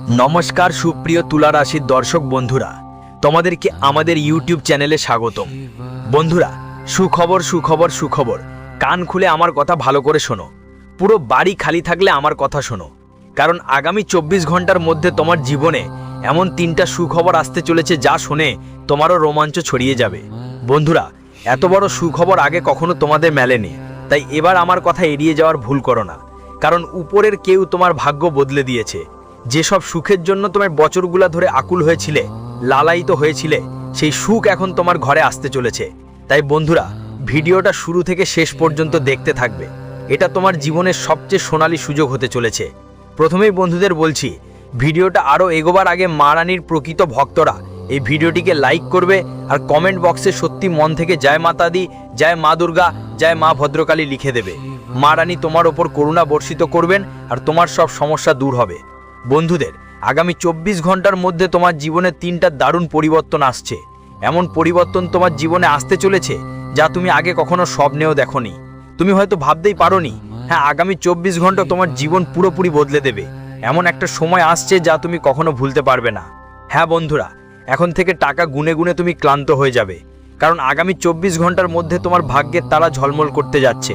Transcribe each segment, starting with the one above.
নমস্কার সুপ্রিয় তুলা রাশির দর্শক বন্ধুরা, তোমাদেরকে আমাদের ইউটিউব চ্যানেলে স্বাগতম। বন্ধুরা, সুখবর সুখবর সুখবর, কান খুলে আমার কথা ভালো করে শোনো। পুরো বাড়ি খালি থাকলে আমার কথা শোনো, কারণ আগামী 24 ঘন্টার মধ্যে তোমার জীবনে এমন 3টা সুখবর আসতে চলেছে যা শুনে তোমারও রোমাঞ্চ ছড়িয়ে যাবে। বন্ধুরা, এত বড় সুখবর আগে কখনো তোমাদের মেলেনি, তাই এবার আমার কথা এড়িয়ে যাওয়ার ভুল করো না, কারণ উপরের কেউ তোমার ভাগ্য বদলে দিয়েছে। যেসব সুখের জন্য তোমার বছরগুলা ধরে আকুল হয়েছিলে, লালায়িত হয়েছিলে, সেই সুখ এখন তোমার ঘরে আসতে চলেছে। তাই বন্ধুরা, ভিডিওটা শুরু থেকে শেষ পর্যন্ত দেখতে থাকবে। এটা তোমার জীবনের সবচেয়ে সোনালী সুযোগ হতে চলেছে। প্রথমেই বন্ধুদের বলছি, ভিডিওটা আরও এগোবার আগে মা রানীর প্রকৃত ভক্তরা এই ভিডিওটিকে লাইক করবে আর কমেন্ট বক্সে সত্যি মন থেকে জয় মাতা দি, জয় মা দুর্গা, জয় মা ভদ্রকালী লিখে দেবে। মা রানী তোমার ওপর করুণা বর্ষিত করবেন আর তোমার সব সমস্যা দূর হবে। বন্ধুদের, আগামী 24 ঘন্টার মধ্যে তোমার জীবনে 3টা দারুণ পরিবর্তন আসছে। এমন পরিবর্তন তোমার জীবনে আসতে চলেছে যা তুমি আগে কখনো স্বপ্নেও দেখোনি। তুমি হয়তো ভাবতেই পারোনি। হ্যাঁ, আগামী 24 ঘন্টা তোমার জীবন পুরোপুরি বদলে দেবে। এমন একটা সময় আসছে যা তুমি কখনো ভুলতে পারবে না। হ্যাঁ বন্ধুরা, এখন থেকে টাকা গুনে গুনে তুমি ক্লান্ত হয়ে যাবে, কারণ আগামী 24 ঘন্টার মধ্যে তোমার ভাগ্যের তারা ঝলমল করতে যাচ্ছে।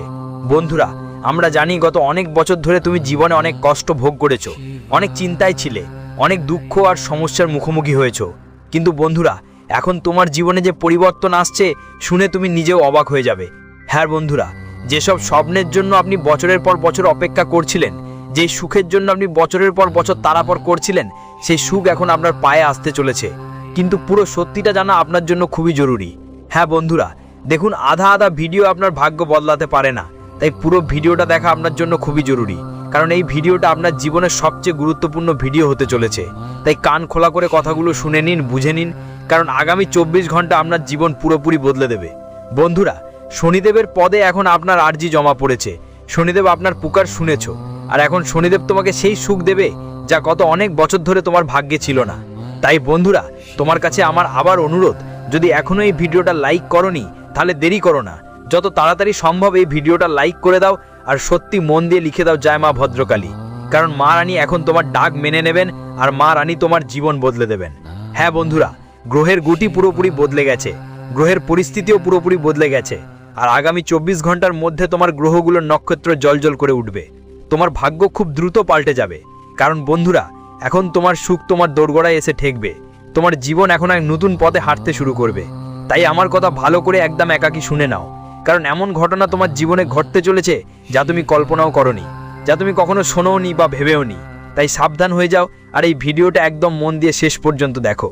বন্ধুরা, আমরা জানি গত অনেক বছর ধরে তুমি জীবনে অনেক কষ্ট ভোগ করেছো, অনেক চিন্তায় ছিলে, অনেক দুঃখ আর সমস্যার মুখোমুখি হয়েছো। কিন্তু বন্ধুরা, এখন তোমার জীবনে যে পরিবর্তন আসছে শুনে তুমি নিজেও অবাক হয়ে যাবে। হ্যাঁ বন্ধুরা, যেসব স্বপ্নের জন্য আপনি বছরের পর বছর অপেক্ষা করছিলেন, যেই সুখের জন্য আপনি বছরের পর বছর তাড়াপড় করছিলেন, সেই সুখ এখন আপনার পায়ে আসতে চলেছে। কিন্তু পুরো সত্যিটা জানা আপনার জন্য খুবই জরুরি। হ্যাঁ বন্ধুরা, দেখুন, আধা আধা ভিডিও আপনার ভাগ্য বদলাতে পারে না, তাই পুরো ভিডিওটা দেখা আপনার জন্য খুবই জরুরি, কারণ এই ভিডিওটা আপনার জীবনের সবচেয়ে গুরুত্বপূর্ণ ভিডিও হতে চলেছে। তাই কান খোলা করে কথাগুলো শুনে নিন, বুঝে নিন, কারণ আগামী 24 ঘন্টা আপনার জীবন পুরোপুরি বদলে দেবে। বন্ধুরা, শনিদেবের পদে এখন আপনার আর্জি জমা পড়েছে। শনিদেব আপনার পুকার শুনেছ, আর এখন শনিদেব তোমাকে সেই সুখ দেবে যা গত অনেক বছর ধরে তোমার ভাগ্যে ছিল না। তাই বন্ধুরা, তোমার কাছে আমার আবার অনুরোধ, যদি এখনো এই ভিডিওটা লাইক করোনি তাহলে দেরি করো না, যত তাড়াতাড়ি সম্ভব এই ভিডিওটা লাইক করে দাও আর সত্যি মন দিয়ে লিখে দাও জয় মা ভদ্রকালী, কারণ মা রানী এখন তোমার ডাক মেনে নেবেন আর মা রানী তোমার জীবন বদলে দেবেন। হ্যাঁ বন্ধুরা, গ্রহের গুটি পুরোপুরি বদলে গেছে, গ্রহের পরিস্থিতিও পুরোপুরি বদলে গেছে, আর আগামী 24 ঘন্টার মধ্যে তোমার গ্রহগুলোর নক্ষত্র জলজল করে উঠবে। তোমার ভাগ্য খুব দ্রুত পাল্টে যাবে, কারণ বন্ধুরা, এখন তোমার সুখ তোমার দোরগোড়ায় এসে ঠেকবে। তোমার জীবন এখন এক নতুন পথে হাঁটতে শুরু করবে। তাই আমার কথা ভালো করে একদম একাকী শুনে নাও, কারণ এমন ঘটনা তোমার জীবনে ঘটতে চলেছে যা তুমি কল্পনাও করোনি, যা তুমি কখনো শোনোনি বা ভেবেওনি। তাই সাবধান হয়ে যাও আর এই ভিডিওটা একদম মন দিয়ে শেষ পর্যন্ত দেখো।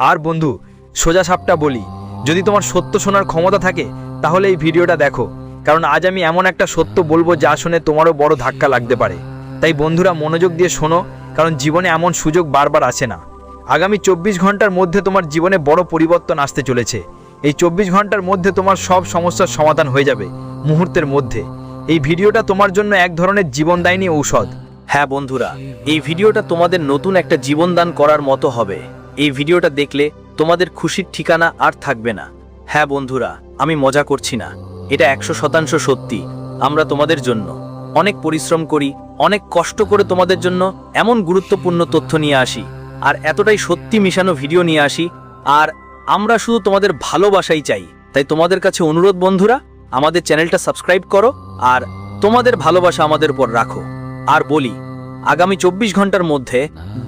আর বন্ধু, সোজা সাপটা বলি, যদি তোমার সত্য শোনার ক্ষমতা থাকে তাহলে এই ভিডিওটা দেখো, কারণ আজ আমি এমন একটা সত্য বলবো যা শুনে তোমারও বড় ধাক্কা লাগতে পারে। তাই বন্ধুরা, মনোযোগ দিয়ে শোনো, কারণ জীবনে এমন সুযোগ বারবার আসে না। আগামী 24 ঘন্টার মধ্যে তোমার জীবনে বড় পরিবর্তন আসতে চলেছে। এই 24 ঘন্টার মধ্যে তোমার সব সমস্যার সমাধান হয়ে যাবে মুহূর্তের মধ্যে। এই ভিডিওটা তোমার জন্য এক ধরনের জীবনদায়িনী ঔষধ। হ্যাঁ বন্ধুরা, এই ভিডিওটা তোমাদের নতুন একটা জীবনদান করার মতো হবে। এই ভিডিওটা দেখলে তোমাদের খুশির ঠিকানা আর থাকবে না। হ্যাঁ বন্ধুরা, আমি মজা করছি না, এটা 100% সত্যি। আমরা তোমাদের জন্য অনেক পরিশ্রম করি, অনেক কষ্ট করে তোমাদের জন্য এমন গুরুত্বপূর্ণ তথ্য নিয়ে আসি, আর এতটাই সত্যি মিশানো ভিডিও নিয়ে আসি, আর আমরা শুধু তোমাদের ভালোবাসাই চাই। তাই তোমাদের কাছে অনুরোধ বন্ধুরা, আমাদের চ্যানেলটা সাবস্ক্রাইব করো আর তোমাদের ভালোবাসা আমাদের উপর রাখো। আর বলি, আগামী 24 ঘন্টার মধ্যে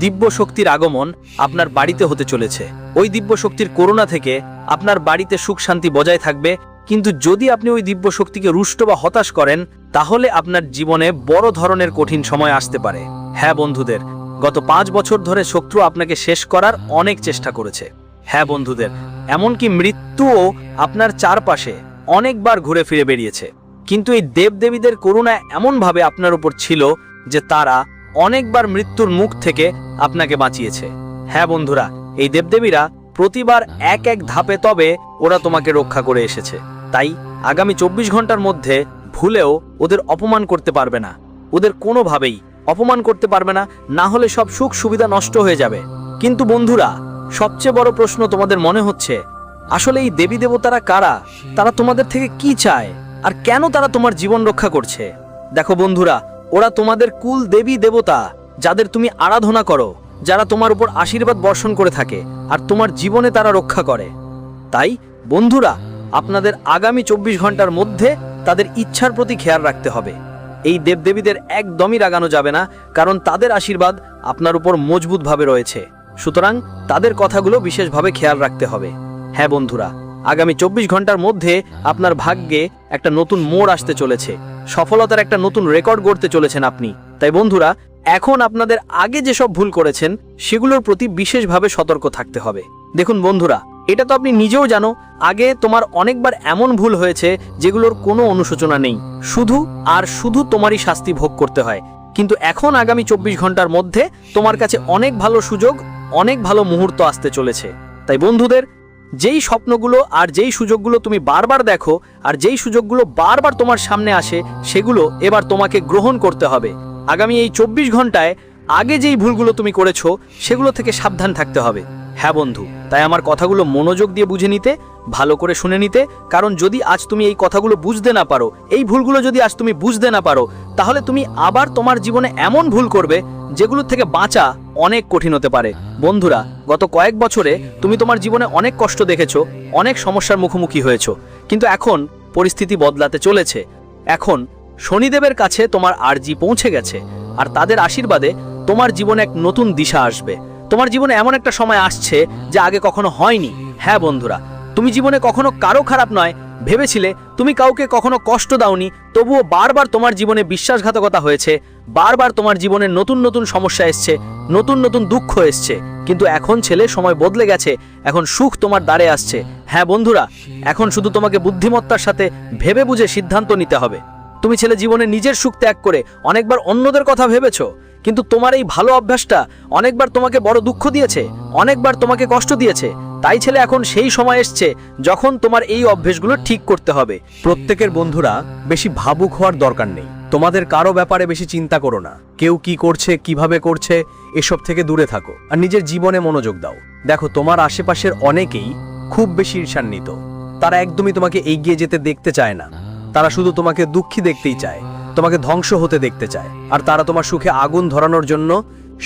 দিব্য শক্তির আগমন আপনার বাড়িতে হতে চলেছে। ওই দিব্য শক্তির করুণা থেকে আপনার বাড়িতে সুখ শান্তি বজায় থাকবে, কিন্তু যদি আপনি ওই দিব্য শক্তিকে রুষ্ট বা হতাশ করেন তাহলে আপনার জীবনে বড় ধরনের কঠিন সময় আসতে পারে। হ্যাঁ বন্ধুদের, গত 5 বছর ধরে শত্রু আপনাকে শেষ করার অনেক চেষ্টা করেছে। হ্যাঁ বন্ধুদের, এমনকি মৃত্যুও আপনার চারপাশে অনেকবার ঘুরে ফিরে বেরিয়েছে, কিন্তু এই দেবদেবীদের করুণা এমনভাবে আপনার উপর ছিল যে তারা অনেকবার মৃত্যুর মুখ থেকে আপনাকে বাঁচিয়েছে। হ্যাঁ বন্ধুরা, এই দেবদেবীরা প্রতিবার এক এক ধাপে, তবে ওরা তোমাকে রক্ষা করে এসেছে। তাই আগামী 24 ঘন্টার মধ্যে ভুলেও ওদের অপমান করতে পারবে না, ওদের কোনোভাবেই অপমান করতে পারবে না, না হলে সব সুখ সুবিধা নষ্ট হয়ে যাবে। কিন্তু বন্ধুরা, সবচেয়ে বড় প্রশ্ন তোমাদের মনে হচ্ছে, আসলে এই দেবী দেবতারা কারা? তারা তোমাদের থেকে কি চায় আর কেন তারা তোমার জীবন রক্ষা করছে? দেখো বন্ধুরা, ওরা তোমাদের কুল দেবী দেবতা, যাদের তুমি আরাধনা করো। যারা তোমার উপর আশীর্বাদ বর্ষণ করে থাকে আর তোমার জীবনে তারা রক্ষা করে। তাই বন্ধুরা, আপনাদের আগামী 24 ঘন্টার মধ্যে তাদের ইচ্ছার প্রতি খেয়াল রাখতে হবে। এই দেবদেবীদের একদমই রাগানো যাবে না, কারণ তাদের আশীর্বাদ আপনার উপর মজবুতভাবে রয়েছে। সুতরাং তাদের কথাগুলো বিশেষভাবে খেয়াল রাখতে হবে। হ্যাঁ বন্ধুরা, আগামী 24 ঘন্টার মধ্যে আপনার ভাগ্যে একটা নতুন মোড় আসতে চলেছে, সফলতার একটা নতুন রেকর্ড গড়তে চলেছেন আপনি। তাই বন্ধুরা, এখন আপনাদের আগে যেসব ভুল করেছেন সেগুলোর প্রতি বিশেষভাবে সতর্ক থাকতে হবে। দেখুন বন্ধুরা, এটা তো আপনি নিজেও জানো, আগে তোমার অনেকবার এমন ভুল হয়েছে যেগুলোর কোনো অনুশোচনা নেই, শুধু আর শুধু তোমারই শাস্তি ভোগ করতে হয়। কিন্তু এখন আগামী 24 ঘন্টার মধ্যে তোমার কাছে অনেক ভালো সুযোগ, অনেক ভালো মুহূর্ত আসতে চলেছে। তাই বন্ধুদের, যেই স্বপ্নগুলো আর যেই সুযোগগুলো তুমি বারবার দেখো আর যেই সুযোগগুলো বারবার তোমার সামনে আসে, সেগুলো এবার তোমাকে গ্রহণ করতে হবে। আগামী এই 24 ঘন্টায় আগে যেই ভুলগুলো তুমি করেছো সেগুলো থেকে সাবধান থাকতে হবে। হ্যাঁ বন্ধু, তাই আমার কথাগুলো মনোযোগ দিয়ে বুঝে নিতে, ভালো করে শুনে নিতে, কারণ যদি আজ তুমি এই কথাগুলো বুঝতে না পারো, এই ভুলগুলো যদি আজ তুমি বুঝতে না পারো, তাহলে তুমি আবার তোমার জীবনে এমন ভুল করবে যেগুলোর থেকে বাঁচা অনেক কঠিন হতে পারে। বন্ধুরা, গত কয়েক বছরে তুমি তোমার জীবনে অনেক কষ্ট দেখেছো, অনেক সমস্যার মুখোমুখি হয়েছো, কিন্তু এখন পরিস্থিতি বদলাতে চলেছে। এখন শনিদেবের কাছে তোমার আরজি পৌঁছে গেছে, আর তাদের আশীর্বাদে তোমার জীবনে এক নতুন দিশা আসবে। তোমার জীবনে এমন একটা সময় আসছে যা আগে কখনো হয়নি। হ্যাঁ বন্ধুরা, তুমি জীবনে কখনো কারো খারাপ নয় ভেবেছিলে, তুমি কাউকে কখনো কষ্ট দাওনি, তবুও বারবার তোমার জীবনে বিশ্বাসঘাতকতা হয়েছে, বারবার তোমার জীবনে নতুন নতুন সমস্যা এসছে, নতুন নতুন দুঃখ এসছে। কিন্তু এখন ছেলে, সময় বদলে গেছে, এখন সুখ তোমার দ্বারে আসছে। হ্যাঁ বন্ধুরা, এখন শুধু তোমাকে বুদ্ধিমত্তার সাথে ভেবে বুঝে সিদ্ধান্ত নিতে হবে। তুমি ছেলে জীবনে নিজের সুখ ত্যাগ করে অনেকবার অন্যদের কথা ভেবেছো, কিন্তু তোমার এই ভালো অভ্যাসটা অনেকবার তোমাকে বড় দুঃখ দিয়েছে, অনেকবার তোমাকে কষ্ট দিয়েছে। তাই ছেলে, এখন সেই সময় এসছে যখন তোমার এই অভ্যেসগুলো ঠিক করতে হবে। প্রত্যেকের বন্ধুরা, বেশি ভাবুক হওয়ার দরকার নেই। তোমাদের কারো ব্যাপারে বেশি চিন্তা করো না। কেউ কি করছে, কিভাবে করছে, এসব থেকে দূরে থাকো আর নিজের জীবনে মনোযোগ দাও। দেখো, তোমার আশেপাশের অনেকেই খুব বেশি ঈর্ষান্বিত। তারা একদমই তোমাকে এগিয়ে যেতে দেখতে চায় না। তারা শুধু তোমাকে দুঃখী দেখতেই চায়, তোমাকে ধ্বংস হতে দেখতে চায়, আর তারা তোমার সুখে আগুন ধরানোর জন্য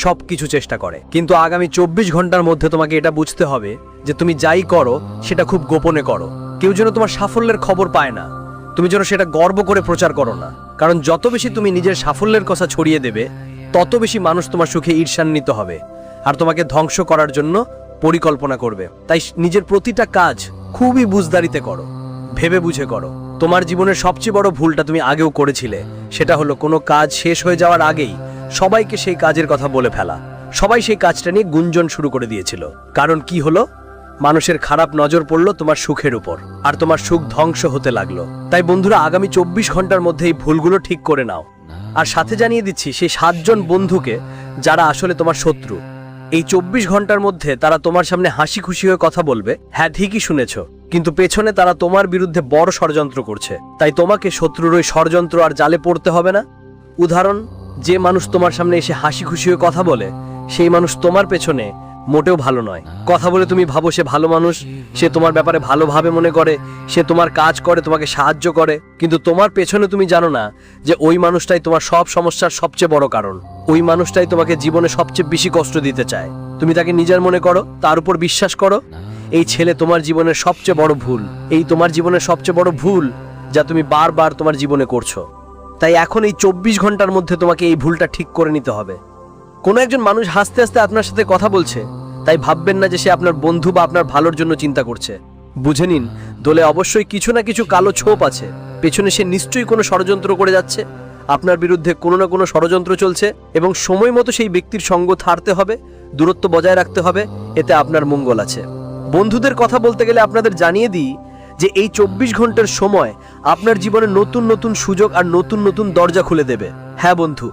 সবকিছু চেষ্টা করে। কিন্তু আগামী 24 ঘন্টার মধ্যে তোমাকে এটা বুঝতে হবে যে তুমি যাই করো সেটা খুব গোপনে করো। কেউ যেন তোমার সাফল্যের খবর পায় না। তুমি যেন সেটা গর্ব করে প্রচার করো না, কারণ যত বেশি তুমি নিজের সাফল্যের কথা ছড়িয়ে দেবে, তত বেশি মানুষ তোমার সুখে ঈর্ষান্বিত হবে আর তোমাকে ধ্বংস করার জন্য পরিকল্পনা করবে। তাই নিজের প্রতিটা কাজ খুবই বুঝদারিতে করো, ভেবে বুঝে করো। তোমার জীবনের সবচেয়ে বড় ভুলটা তুমি আগেও করেছিলে, সেটা হলো কোনো কাজ শেষ হয়ে যাওয়ার আগেই সবাইকে সেই কাজের কথা বলে ফেলা। সবাই সেই কাজটা নিয়ে গুঞ্জন শুরু করে দিয়েছিল। কারণ কি হলো? মানুষের খারাপ নজর পড়লো তোমার সুখের উপর, আর তোমার সুখ ধ্বংস হতে লাগলো। তাই বন্ধুরা, আগামী 24 ঘন্টার মধ্যে এই ভুলগুলো ঠিক করে নাও। আর সাথে জানিয়ে দিচ্ছি সেই 7 জন বন্ধুকে যারা আসলে তোমার শত্রু। এই 24 ঘন্টার মধ্যে তারা তোমার সামনে হাসি খুশি হয়ে কথা বলবে। হ্যাঁ, ঠিকই শুনেছ, কিন্তু পেছনে তারা তোমার বিরুদ্ধে বড় ষড়যন্ত্র করছে। তাই তোমাকে শত্রুর ওই ষড়যন্ত্র আর জালে পড়তে হবে না। উদাহরণ, যে মানুষ তোমার সামনে এসে হাসি খুশি হয়ে কথা বলে, সেই মানুষ তোমার পেছনে মোটেও ভালো নয়। কথা বলে তুমি ভাবো সে ভালো মানুষ, সে তোমার ব্যাপারে ভালোভাবে মনে করে, সে তোমার কাজ করে, তোমাকে সাহায্য করে, কিন্তু তোমার পেছনে তুমি জানো না যে ওই মানুষটাই তোমার সব সমস্যার সবচেয়ে বড় কারণ। ওই মানুষটাই তোমাকে জীবনে সবচেয়ে বেশি কষ্ট দিতে চায়। তুমি তাকে নিজের মনে করো, তার উপর বিশ্বাস করো। এই ছেলে, তোমার জীবনের সবচেয়ে বড় ভুল, এই তোমার জীবনের সবচেয়ে বড় ভুল যা তুমি বারবার তোমার জীবনে করছো। তাই এখন এই 24 ঘন্টার মধ্যে তোমাকে এই ভুলটা ঠিক করে নিতে হবে। কোনো একজন মানুষ হাসতে হাসতে আপনার সাথে কথা বলছে, তাই ভাববেন না যে সে আপনার বন্ধু বা আপনার ভালোর জন্য চিন্তা করছে। বুঝে নিন, দলে অবশ্যই কিছু না কিছু কালো ছোপ আছে। পেছনে সে নিশ্চয়ই কোনো ষড়যন্ত্র করে যাচ্ছে। আপনার বিরুদ্ধে কোনো না কোনো ষড়যন্ত্র চলছে, এবং সময় মতো সেই ব্যক্তির সঙ্গ ছাড়তে হবে, দূরত্ব বজায় রাখতে হবে। এতে আপনার মঙ্গল আছে। বন্ধুদের কথা বলতে গেলে আপনাদের জানিয়ে দিই যে এই 24 ঘন্টার সময় আপনার জীবনে নতুন নতুন সুযোগ আর নতুন নতুন দরজা খুলে দেবে। হ্যাঁ বন্ধু,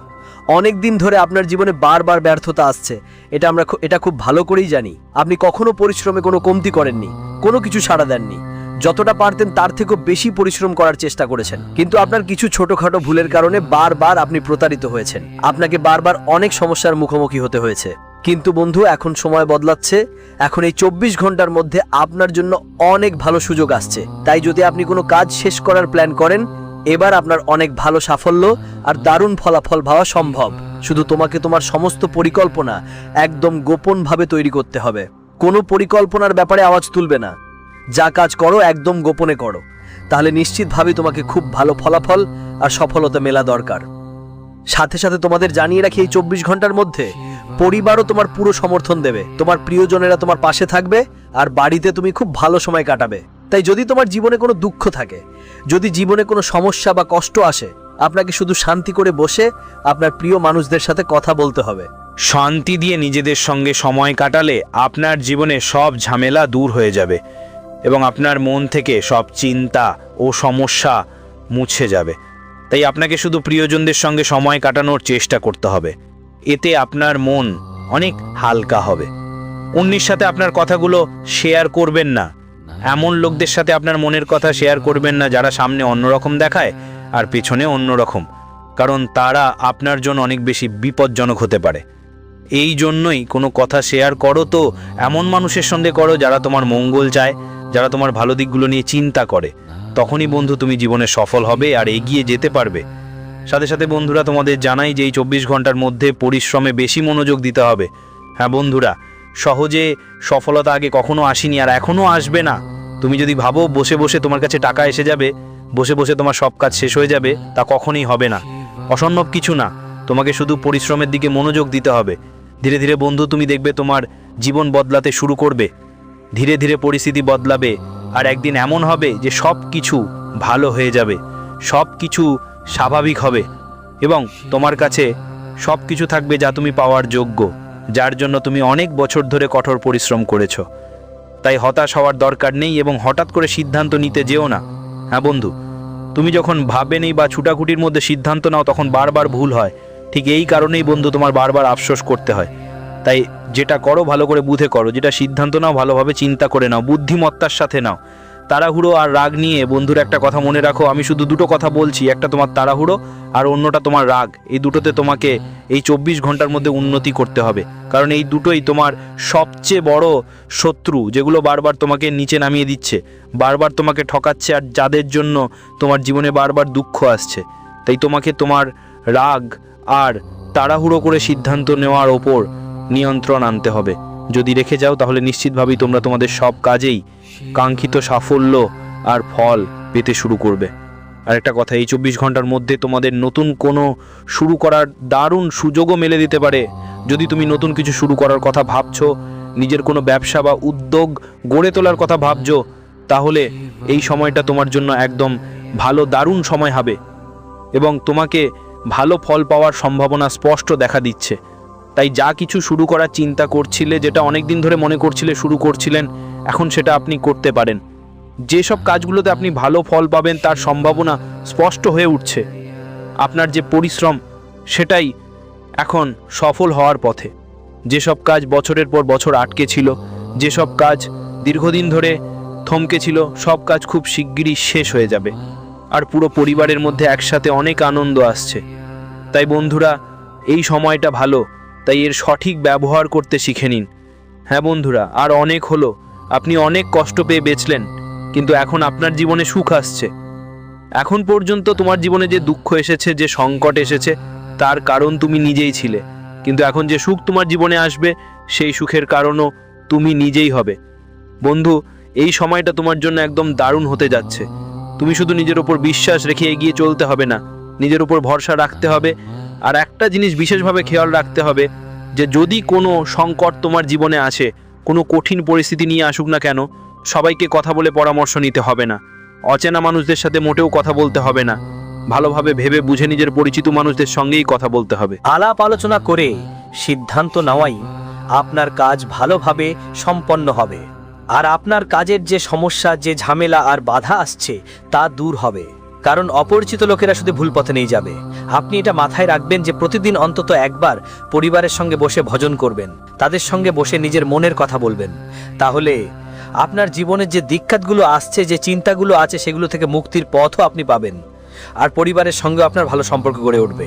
অনেক দিন ধরে আপনার জীবনে বারবার ব্যর্থতা আসছে, এটা খুব ভালো করেই জানি। আপনি কখনো পরিশ্রমে কোনো কমতি করেননি, কোনো কিছু সাড়া দেননি। যতটা পারতেন তার থেকেও বেশি পরিশ্রম করার চেষ্টা করেছেন, কিন্তু আপনার কিছু ছোটখাটো ভুলের কারণে বারবার আপনি প্রতারিত হয়েছেন। আপনাকে বারবার অনেক সমস্যার মুখোমুখি হতে হয়েছে। কিন্তু বন্ধু, এখন সময় বদলাচ্ছে। এখন এই 24 ঘন্টার মধ্যে আপনার জন্য অনেক ভালো সুযোগ আসছে। তাই যদি আপনি কোনো কাজ শেষ করার প্ল্যান করেন, এবার আপনার অনেক ভালো সাফল্য আর দারুণ ফলাফল পাওয়া সম্ভব। শুধু তোমাকে তোমার সমস্ত পরিকল্পনা একদম গোপনভাবে তৈরি করতে হবে। কোনো পরিকল্পনার ব্যাপারে আওয়াজ তুলবে না। যা কাজ করো একদম গোপনে করো, তাহলে নিশ্চিতভাবে তোমাকে খুব ভালো ফলাফল আর সফলতা মেলা দরকার। সাথে সাথে তোমাদের জানিয়ে রাখি, এই 24 ঘন্টার মধ্যে পরিবারও তোমার পুরো সমর্থন দেবে। তোমার প্রিয়জনেরা তোমার পাশে থাকবে আর বাড়িতে তুমি খুব ভালো সময় কাটাবে। তাই যদি তোমার জীবনে কোনো দুঃখ থাকে, যদি জীবনে কোনো সমস্যা বা কষ্ট আসে, আপনাকে শুধু শান্তি করে বসে আপনার প্রিয় মানুষদের সাথে কথা বলতে হবে। শান্তি দিয়ে নিজেদের সঙ্গে সময় কাটালে আপনার জীবনে সব ঝামেলা দূর হয়ে যাবে এবং আপনার মন থেকে সব চিন্তা ও সমস্যা মুছে যাবে। তাই আপনাকে শুধু প্রিয়জনদের সঙ্গে সময় কাটানোর চেষ্টা করতে হবে। এতে আপনার মন অনেক হালকা হবে। অন্যের সাথে আপনার কথাগুলো শেয়ার করবেন না। এমন লোকদের সাথে আপনার মনের কথা শেয়ার করবেন না যারা সামনে অন্যরকম দেখায় আর পেছনে অন্যরকম, কারণ তারা আপনার জন্য অনেক বেশি বিপজ্জনক হতে পারে। এই জন্যই কোনো কথা শেয়ার করো তো এমন মানুষের সঙ্গে করো যারা তোমার মঙ্গল চায়, যারা তোমার ভালো দিকগুলো নিয়ে চিন্তা করে। তখনই বন্ধু তুমি জীবনে সফল হবে আর এগিয়ে যেতে পারবে। সাথে সাথে বন্ধুরা, তোমাদের জানাই যে এই 24 ঘন্টার মধ্যে পরিশ্রমে বেশি মনোযোগ দিতে হবে। হ্যাঁ বন্ধুরা, সহজে সফলতা আগে কখনো আসেনি আর এখনও আসবে না। তুমি যদি ভাবো বসে বসে তোমার কাছে টাকা এসে যাবে, বসে বসে তোমার সব কাজ শেষ হয়ে যাবে, তা কখনোই হবে না। অসম্ভব কিছু না। তোমাকে শুধু পরিশ্রমের দিকে মনোযোগ দিতে হবে। ধীরে ধীরে বন্ধু তুমি দেখবে তোমার জীবন বদলাতে শুরু করবে। ধীরে ধীরে পরিস্থিতি বদলাবে আর একদিন এমন হবে যে সব কিছু ভালো হয়ে যাবে, সব কিছু স্বাভাবিক হবে এবং তোমার কাছে সব কিছু থাকবে যা তুমি পাওয়ার যোগ্য, যার জন্য তুমি অনেক বছর ধরে কঠোর পরিশ্রম করেছো। তাই হতাশ হওয়ার দরকার নেই এবং হঠাৎ করে সিদ্ধান্ত নিতে যেও না। হ্যাঁ বন্ধু, তুমি যখন ভাবে নেই বা ছুটাছুটির মধ্যে সিদ্ধান্ত নাও তখন বারবার ভুল হয়। ঠিক এই কারণেই বন্ধু তোমার বারবার আফসোস করতে হয়। তাই যেটা করো ভালো করে বুঝে করো, যেটা সিদ্ধান্ত নাও ভালোভাবে চিন্তা করে নাও, বুদ্ধিমত্তার সাথে নাও। তাড়াহুড়ো আর রাগ নিয়ে বন্ধুর একটা কথা মনে রাখো, আমি শুধু দুটো কথা বলছি, একটা তোমার তাড়াহুড়ো আর অন্যটা তোমার রাগ। এই দুটোতে তোমাকে এই 24 ঘন্টার মধ্যে উন্নতি করতে হবে, কারণ এই দুটোই তোমার সবচেয়ে বড় শত্রু, যেগুলো বারবার তোমাকে নিচে নামিয়ে দিচ্ছে, বারবার তোমাকে ঠকাচ্ছে আর যাদের জন্য তোমার জীবনে বারবার দুঃখ আসছে। তাই তোমাকে তোমার রাগ আর তাড়াহুড়ো করে সিদ্ধান্ত নেওয়ার ওপর নিয়ন্ত্রণ আনতে হবে। যদি রেখে যাও তাহলে নিশ্চিতভাবেই তোমরা তোমাদের সব কাজেই কাঙ্ক্ষিত সাফল্য আর ফল পেতে শুরু করবে। আর একটা কথা, এই 24 ঘন্টার মধ্যে তোমাদের নতুন কোনো শুরু করার দারুণ সুযোগও মেলে দিতে পারে। যদি তুমি নতুন কিছু শুরু করার কথা ভাবছো, নিজের কোনো ব্যবসা বা উদ্যোগ গড়ে তোলার কথা ভাবছো, তাহলে এই সময়টা তোমার জন্য একদম ভালো দারুণ সময় হবে এবং তোমাকে ভালো ফল পাওয়ার সম্ভাবনা স্পষ্ট দেখা দিচ্ছে। তাই যা কিছু শুরু করার চিন্তা করছিলে, যেটা অনেক দিন ধরে মনে করছিলে শুরু করছিলেন, এখন সেটা আপনি করতে পারেন। যেসব কাজগুলোতে আপনি ভালো ফল পাবেন তার সম্ভাবনা স্পষ্ট হয়ে উঠছে। আপনার যে পরিশ্রম সেটাই এখন সফল হওয়ার পথে। যেসব কাজ বছরের পর বছর আটকে ছিল, যেসব কাজ দীর্ঘদিন ধরে থমকে ছিল, সব কাজ খুব শিগগিরই শেষ হয়ে যাবে আর পুরো পরিবারের মধ্যে একসাথে অনেক আনন্দ আসছে। তাই বন্ধুরা, এই সময়টা ভালো, তাই এর সঠিক ব্যবহার করতে শিখে নিন। হ্যাঁ বন্ধুরা, আর অনেক হলো, আপনি অনেক কষ্ট পেয়ে বেঁচলেন, কিন্তু এখন আপনার জীবনে সুখ আসছে। এখন পর্যন্ত তোমার জীবনে যে দুঃখ এসেছে, যে সংকট এসেছে, তার কারণ তুমি নিজেই ছিলে, কিন্তু এখন যে সুখ তোমার জীবনে আসবে সেই সুখের কারণও তুমি নিজেই হবে। বন্ধু, এই সময়টা তোমার জন্য একদম দারুণ হতে যাচ্ছে। তুমি শুধু নিজের উপর বিশ্বাস রেখে এগিয়ে চলতে হবে না, নিজের উপর ভরসা রাখতে হবে। আর একটা জিনিস বিশেষভাবে খেয়াল রাখতে হবে যে যদি কোনো সংকট তোমার জীবনে আসে, কোনো কঠিন পরিস্থিতি নিয়ে আসুক না কেন, সবাইকে কথা বলে পরামর্শ নিতে হবে না। অচেনা মানুষদের সাথে মোটেও কথা বলতে হবে না। ভালোভাবে ভেবে বুঝে নিজের পরিচিত মানুষদের সঙ্গেই কথা বলতে হবে। আলাপ আলোচনা করে সিদ্ধান্ত নেওয়াই আপনার কাজ ভালোভাবে সম্পন্ন হবে আর আপনার কাজের যে সমস্যা, যে ঝামেলা আর বাধা আসছে তা দূর হবে। কারণ অপরিচিত লোকেরা শুধু ভুল পথে নিয়ে যাবে। আপনি এটা মাথায় রাখবেন যে প্রতিদিন অন্তত একবার পরিবারের সঙ্গে বসে ভজন করবেন, তাদের সঙ্গে বসে নিজের মনের কথা বলবেন। তাহলে আপনার জীবনের যে দিক্কতগুলো আসছে, যে চিন্তাগুলো আছে, সেগুলো থেকে মুক্তির পথও আপনি পাবেন আর পরিবারের সঙ্গে আপনার ভালো সম্পর্ক গড়ে উঠবে।